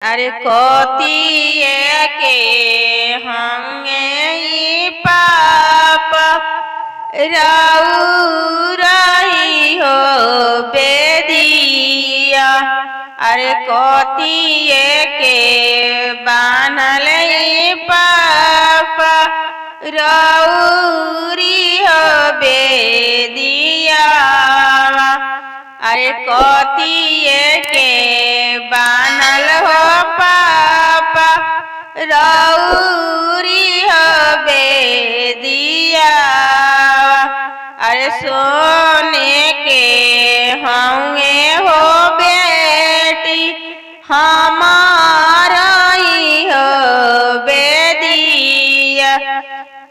अरे कोतिए के हंगे ई पाप रही हो बेदिया। अरे कोतिए के बानल ई पाप रौरी हो बेदिया। अरे कोतिए के बानल हो पाप रौरी हो बेदिया। अरे सोने के होंगे हो बेटी हमारा ही हो बेदिया।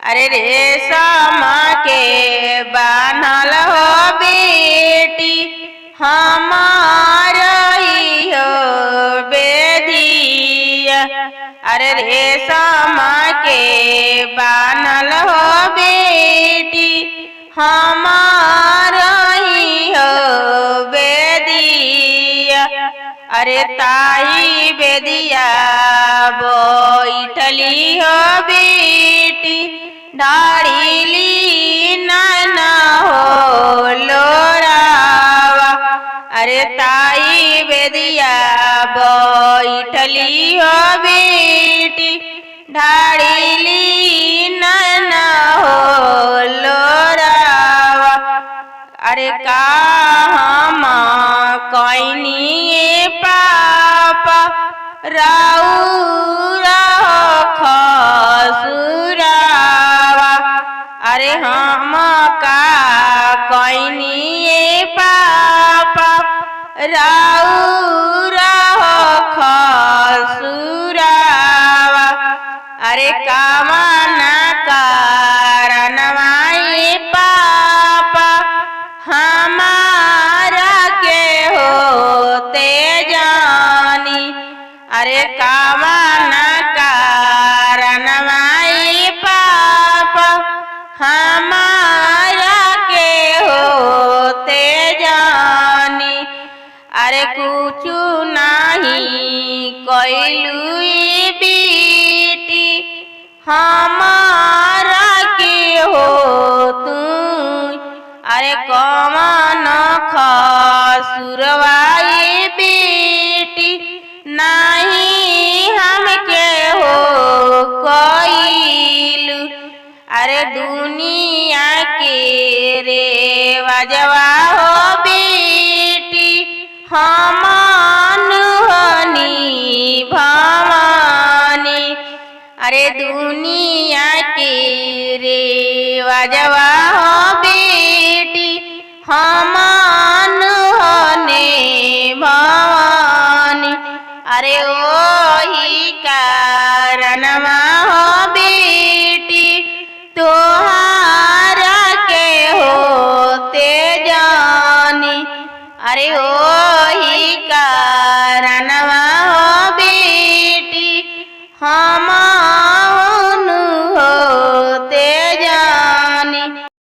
अरे रेशम के बानल हो बेटी हमारा ही हो बेदिया। अरे रेशम के बानल हो बेटी हमारा ही हो बेदिया। अरे ताई बेदिया बैठली हो बेटी ढाड़ीली नाना हो लोरावा। अरे ताई बेदिया बैठली हो बेटी ढाड़ीली नाना हो लोरावा। अरे का हम कोइनी पापा राउरा खसुरावा। अरे हम का कोइनी पापा राउरा खसुरावा। अरे कामना कारणवाई पापा हमारा के होते जानी। अरे कामना कारणवाई पापा हमारा के होते जानी। अरे कुछ नहीं कोइलू बेटी हमारा के हो तू। अरे कौन खसुरवाई बेटी नहीं हमके हो कोइलू। अरे दुनिया के रेवजवा हो बेटी हमान हनी भवानी। अरे दुनिया के रेवजवा हो